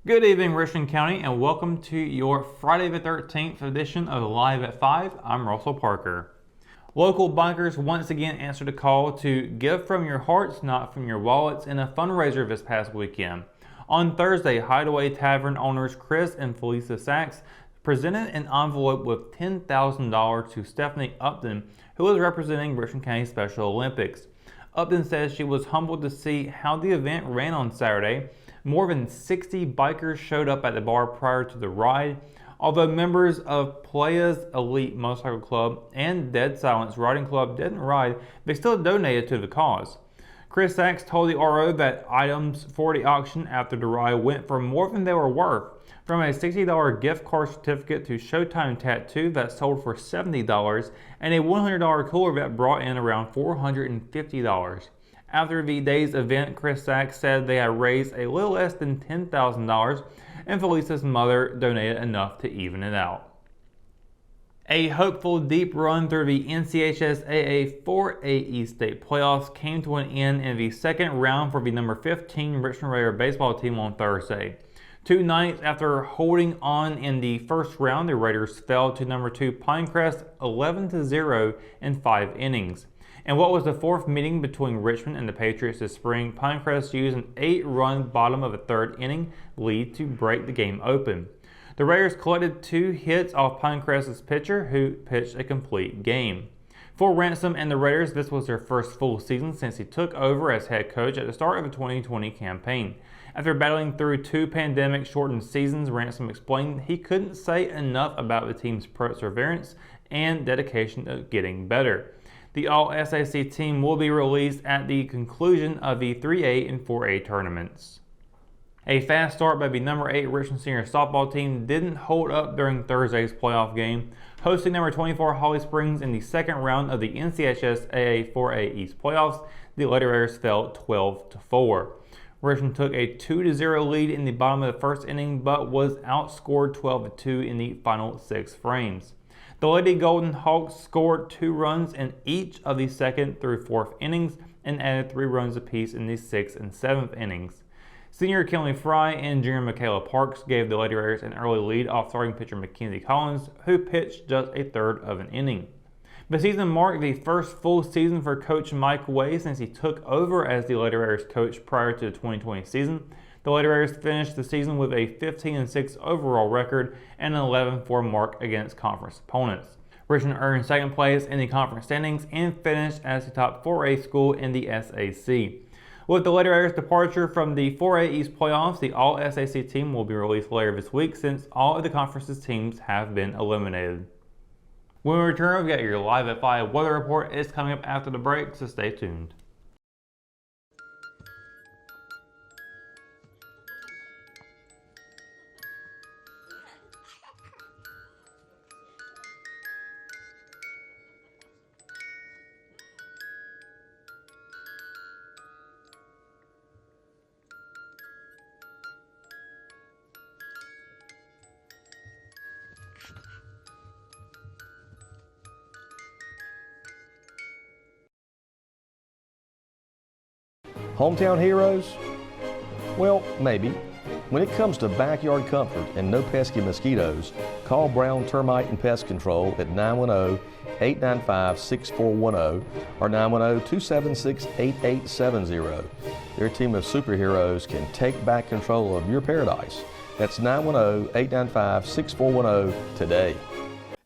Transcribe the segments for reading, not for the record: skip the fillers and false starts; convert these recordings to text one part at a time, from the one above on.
Good evening, Richmond County, and welcome to your Friday the 13th edition of Live at 5. I'm Russell Parker. Local bikers once again answered a call to give from your hearts, not from your wallets, in a fundraiser this past weekend. On Thursday, Hideaway Tavern owners Chris and Felisa Sachs presented an envelope with $10,000 to Stephanie Upton, who was representing Richmond County Special Olympics. Upton says she was humbled to see how the event ran on Saturday. More than 60 bikers showed up at the bar prior to the ride. Although members of Playas Elite Motorcycle Club and Dead Silence Riding Club didn't ride, they still donated to the cause. Chris Sachs told the RO that items for the auction after the ride went for more than they were worth, from a $60 gift card certificate to Showtime Tattoo that sold for $70 and a $100 cooler that brought in around $450. After the day's event, Chris Sachs said they had raised a little less than $10,000, and Felisa's mother donated enough to even it out. A hopeful deep run through the NCHSAA 4A East State playoffs came to an end in the second round for the number 15 Richmond Raider baseball team on Thursday. Two nights after holding on in the first round, the Raiders fell to number 2 Pinecrest 11-0 in 5 innings. In what was the fourth meeting between Richmond and the Patriots this spring, Pinecrest used an 8-run bottom of a third inning lead to break the game open. The Raiders collected 2 hits off Pinecrest's pitcher, who pitched a complete game. For Ransom and the Raiders, this was their first full season since he took over as head coach at the start of the 2020 campaign. After battling through 2 pandemic-shortened seasons, Ransom explained he couldn't say enough about the team's perseverance and dedication to getting better. The All-SAC team will be released at the conclusion of the 3A and 4A tournaments. A fast start by the number 8 Richmond Senior softball team didn't hold up during Thursday's playoff game. Hosting number 24 Holly Springs in the second round of the NCHSAA 4A East playoffs, the Lady Raiders fell 12-4. Richmond took a 2-0 lead in the bottom of the first inning, but was outscored 12-2 in the final 6 frames. The Lady Golden Hawks scored 2 runs in each of the second through fourth innings and added 3 runs apiece in the 6th and 7th innings. Senior Kelly Fry and junior Michaela Parks gave the Lady Raiders an early lead off starting pitcher Mackenzie Collins, who pitched just a third of an inning. The season marked the first full season for Coach Mike Way since he took over as the Lady Raiders coach prior to the 2020 season. The Lady Raiders finished the season with a 15-6 overall record and an 11-4 mark against conference opponents. Richmond earned second place in the conference standings and finished as the top 4A school in the SAC. With the Lady Raiders' departure from the 4A East playoffs, the All-SAC team will be released later this week since all of the conference's teams have been eliminated. When we return, we've got your Live at 5 weather report. It's coming up after the break, so stay tuned. Hometown heroes? Well, maybe. When it comes to backyard comfort and no pesky mosquitoes, call Brown Termite and Pest Control at 910-895-6410 or 910-276-8870. Their team of superheroes can take back control of your paradise. That's 910-895-6410 today.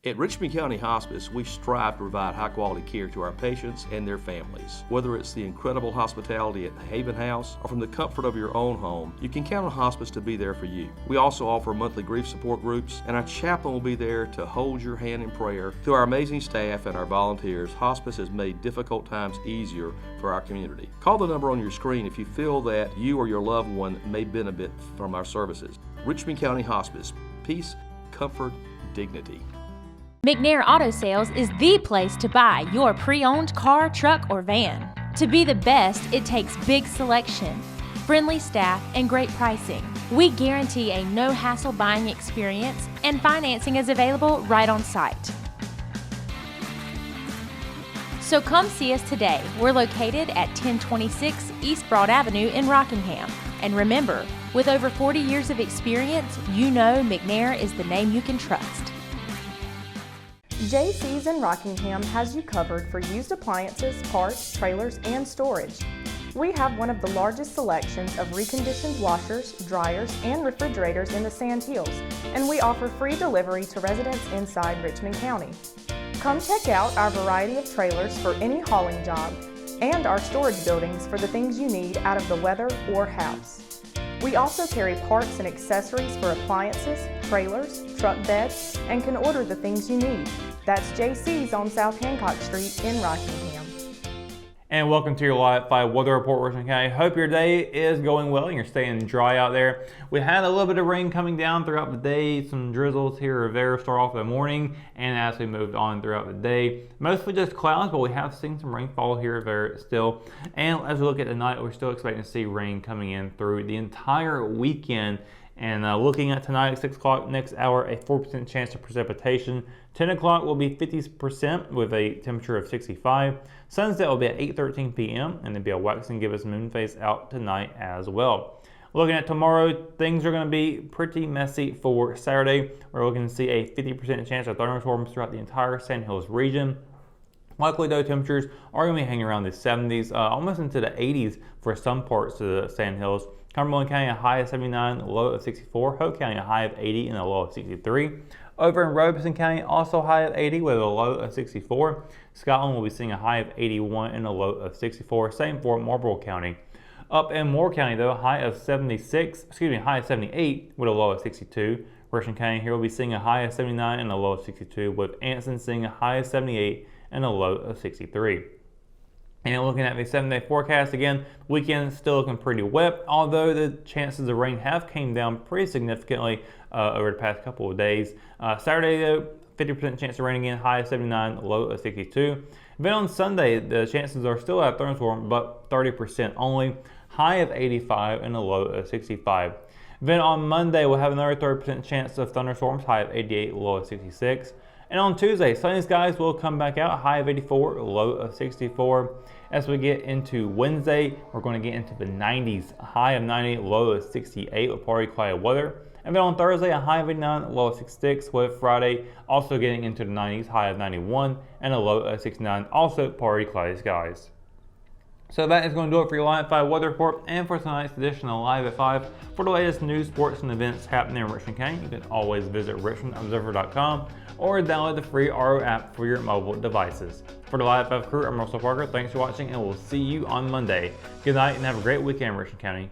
At Richmond County Hospice, we strive to provide high-quality care to our patients and their families. Whether it's the incredible hospitality at the Haven House or from the comfort of your own home, you can count on Hospice to be there for you. We also offer monthly grief support groups, and our chaplain will be there to hold your hand in prayer. Through our amazing staff and our volunteers, Hospice has made difficult times easier for our community. Call the number on your screen if you feel that you or your loved one may benefit from our services. Richmond County Hospice. Peace, comfort, dignity. McNair Auto Sales is the place to buy your pre-owned car, truck, or van. To be the best, it takes big selection, friendly staff, and great pricing. We guarantee a no-hassle buying experience, and financing is available right on site. So come see us today. We're located at 1026 East Broad Avenue in Rockingham. And remember, With over 40 years of experience, you know McNair is the name you can trust. JC's in Rockingham has you covered for used appliances, parts, trailers, and storage. We have one of the largest selections of reconditioned washers, dryers, and refrigerators in the Sand Hills, and we offer free delivery to residents inside Richmond County. Come check out our variety of trailers for any hauling job and our storage buildings for the things you need out of the weather or house. We also carry parts and accessories for appliances, trailers, truck beds, and can order the things you need. That's JC's on South Hancock Street in Rockingham. And welcome to your Live 5 Weather Report, Richmond County. Hope your day is going well and you're staying dry out there. We had a little bit of rain coming down throughout the day, some drizzles here or there start off in the morning, and as we moved on throughout the day, mostly just clouds, but we have seen some rainfall here or there still. And as we look at tonight, we're still expecting to see rain coming in through the entire weekend. And looking at tonight at 6 o'clock, next hour, a 4% chance of precipitation. 10 o'clock will be 50% with a temperature of 65. Sunset will be at 8:13 p.m. and there'll be a waxing gibbous moon phase out tonight as well. Looking at tomorrow, things are going to be pretty messy for Saturday. We're looking to see a 50% chance of thunderstorms throughout the entire Sand Hills region. Likely though, temperatures are going to be hanging around the 70s, almost into the 80s for some parts of the Sand Hills. Cumberland County a high of 79, a low of 64. Hope County a high of 80 and a low of 63. Over in Robeson County, also high of 80 with a low of 64. Scotland will be seeing a high of 81 and a low of 64. Same for Marlborough County. Up in Moore County though, high of 78 with a low of 62. Richmond County here will be seeing a high of 79 and a low of 62, with Anson seeing a high of 78 and a low of 63. And looking at the 7-day forecast, again, weekend still looking pretty wet, although the chances of rain have came down pretty significantly over the past couple of days. Saturday, though, 50% chance of rain again, high of 79, low of 62. Then on Sunday, the chances are still at thunderstorm, but 30% only, high of 85 and a low of 65. Then on Monday, we'll have another 30% chance of thunderstorms, high of 88, low of 66. And on Tuesday, sunny skies will come back out, high of 84, low of 64. As we get into Wednesday, we're going to get into the 90s, high of 90, low of 68 with partly cloudy weather. And then on Thursday, a high of 89, low of 66, with Friday also getting into the 90s, high of 91 and a low of 69, also partly cloudy skies. So that is going to do it for your Live at 5 weather report and for tonight's edition of Live at 5. For the latest news, sports, and events happening in Richmond County, you can always visit richmondobserver.com or download the free RO app for your mobile devices. For the Live at 5 crew, I'm Russell Parker. Thanks for watching, and we'll see you on Monday. Good night and have a great weekend, Richmond County.